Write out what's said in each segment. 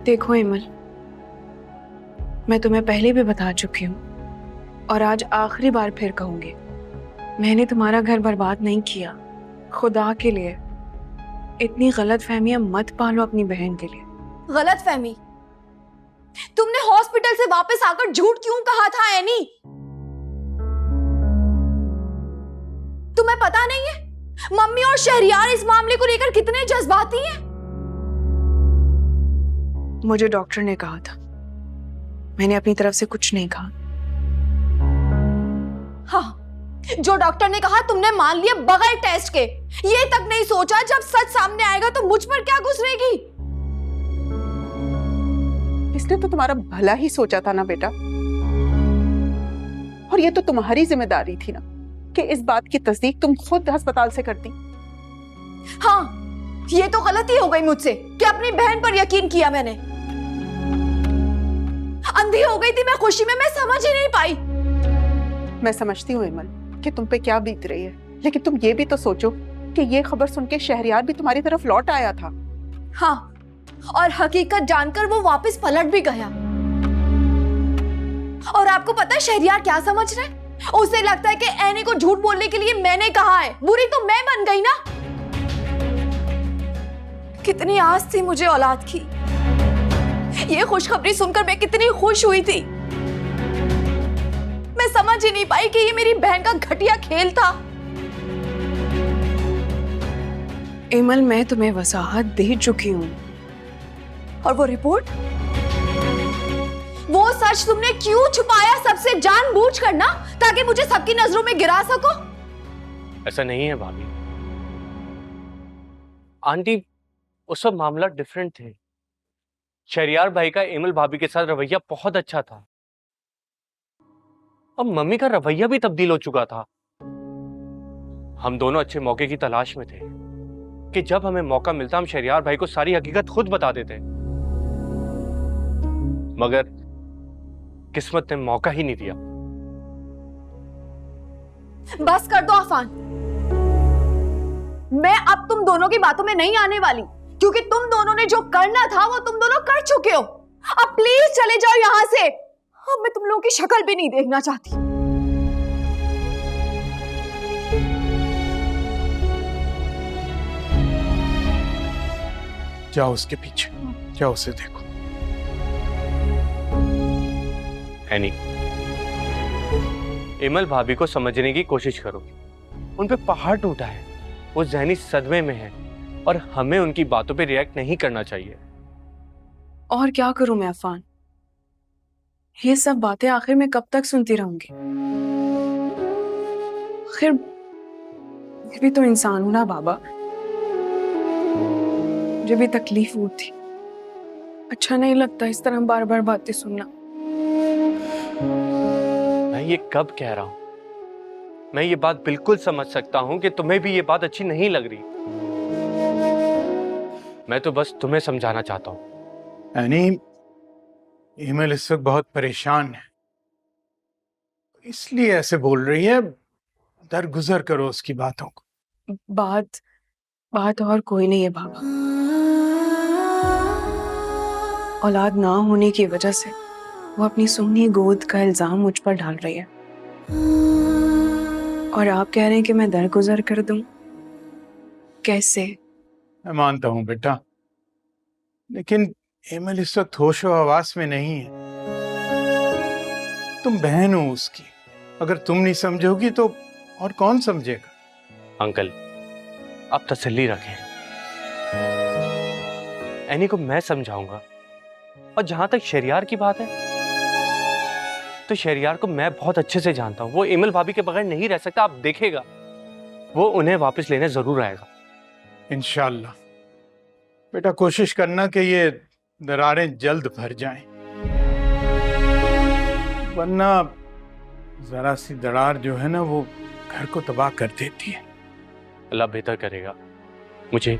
देखो इमल, मैं तुम्हें पहले भी बता चुकी हूँ और आज आखिरी बार फिर कहूंगी, मैंने तुम्हारा घर बर्बाद नहीं किया। खुदा के लिए इतनी गलत फहमियां मत पालो अपनी बहन के लिए। गलत फहमी? तुमने हॉस्पिटल से वापस आकर झूठ क्यों कहा था एनी? तुम्हें पता नहीं है मम्मी और शहरियार इस मामले को लेकर कितने जज्बाती हैं? मुझे डॉक्टर ने कहा था, मैंने अपनी तरफ से कुछ नहीं कहा। हाँ, जो डॉक्टर ने कहा तुमने मान लिया बगैर टेस्ट के। ये तक नहीं सोचा जब सच सामने आएगा तो मुझ पर क्या गुजरेगी। इसने तो तुम्हारा भला ही सोचा था ना बेटा, और ये तो तुम्हारी जिम्मेदारी थी ना कि इस बात की तस्दीक तुम खुद अस्पताल से करती। हाँ, ये तो गलती हो गई मुझसे कि अपनी बहन पर यकीन किया मैंने। अंधी हो गई थी मैं खुशी में, मैं समझ ही नहीं पाई। मैं समझती हूँ इमल कि तुम पे क्या बीत रही है, लेकिन तुम ये भी तो सोचो कि ये खबर सुन के शहरियार भी तुम्हारी तरफ लौट आया था। हाँ, और हकीकत जानकर वो वापस पलट भी गया। और आपको पता है शहरियार क्या समझ रहे? उसे लगता है कि एनी को झूठ बोलने के लिए मैंने कहा है। बुरी तो मैं बन गई ना। कितनी आस थी मुझे औलाद की। ये खुशखबरी सुनकर मैं कितनी खुश हुई थी। मैं समझ ही नहीं पाई कि ये मेरी बहन का घटिया खेल था। इमल, मैं तुम्हें वसाहत दे चुकी हूँ। और वो रिपोर्ट, वो सच तुमने क्यों छुपाया सबसे जानबूझकर ना, ताकि मुझे सबकी नजरों में गिरा सको? ऐसा नहीं है भाभी। आंटी, उस वक्त मामला डिफरेंट थे। शहरियार भाई का इमल भाभी के साथ रवैया बहुत अच्छा था। अब मम्मी का रवैया भी तब्दील हो चुका था। हम दोनों अच्छे मौके की तलाश में थे कि जब हमें मौका मिलता हम शहरियार भाई को सारी हकीकत खुद बता देते, मगर किस्मत ने मौका ही नहीं दिया। बस कर दो अफान। मैं अब तुम दोनों की बातों में नहीं आने वाली, क्योंकि तुम दोनों ने जो करना था वो तुम दोनों कर चुके हो। अब प्लीज चले जाओ यहां से। अब मैं तुम लोगों की शक्ल भी नहीं देखना चाहती। जाओ उसके पीछे, जाओ उसे देखो। एनी, इमल भाभी को समझने की कोशिश करो। उन पे पहाड़ टूटा है, वो ज़हनी सदमे में है और हमें उनकी बातों पे रिएक्ट नहीं करना चाहिए। और क्या करूं मैं अफान? ये सब बातें आखिर में कब तक सुनती रहूंगी? आखिर मैं भी तो इंसान हूं ना बाबा, मुझे भी तकलीफ होती। अच्छा नहीं लगता इस तरह बार बार बातें सुनना। मैं ये कब कह रहा हूं? मैं ये बात बिल्कुल समझ सकता हूं कि तुम्हें भी ये बात अच्छी नहीं लग रही। मैं तो बस तुम्हें समझाना चाहता हूं। यानी इमल इस वक्त बहुत परेशान है, इसलिए ऐसे बोल रही है। दरगुजर करो उसकी बातों को। बात और कोई नहीं है बाबा। औलाद ना होने की वजह से वो अपनी सोनी गोद का इल्जाम मुझ पर डाल रही है, और आप कह रहे हैं कि मैं दरगुजर कर दूं? कैसे? मैं मानता हूं बेटा, लेकिन इमल इस वक्त होशो हवास में नहीं है। तुम बहन हो उसकी, अगर तुम नहीं समझोगी तो और कौन समझेगा? अंकल, आप तसल्ली रखें। एनी को मैं समझाऊंगा। और जहां तक शहरियार की बात है, तो शहरियार को मैं बहुत अच्छे से जानता हूं। वो इमल भाभी के बगैर नहीं रह सकता। आप देखेगा, वो उन्हें वापस लेने जरूर आएगा। इंशाल्लाह। बेटा कोशिश करना कि ये दरारें जल्द भर जाएं, वरना जरा सी दरार जो है ना वो घर को तबाह कर देती है। अल्लाह बेहतर करेगा, मुझे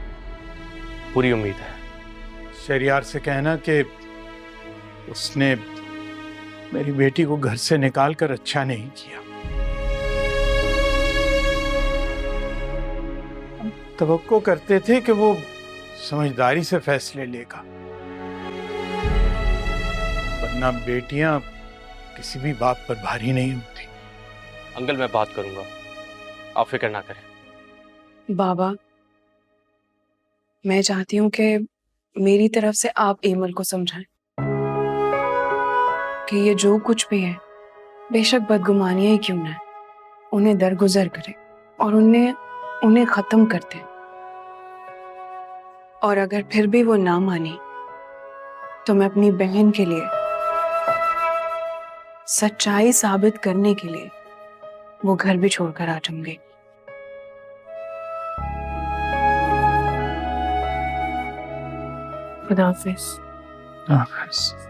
पूरी उम्मीद है। शहरियार से कहना कि उसने मेरी बेटी को घर से निकाल कर अच्छा नहीं किया। तवक्को करते थे कि वो समझदारी से फैसले लेगा, वरना बेटियां किसी भी बाप पर भारी नहीं होती। अंकल मैं बात करूंगा, आप फिक्र ना करें। बाबा, मैं चाहती हूँ कि मेरी तरफ से आप एमल को समझाएं कि ये जो कुछ भी है, बेशक बदगुमानियां ही क्यों ना है, उन्हें दरगुजर करे और उन्हें खत्म कर दे। और अगर फिर भी वो ना मानी तो मैं अपनी बहन के लिए सच्चाई साबित करने के लिए वो घर भी छोड़कर आ जाऊंगी। खुदा हाफिज। हाँ, बस।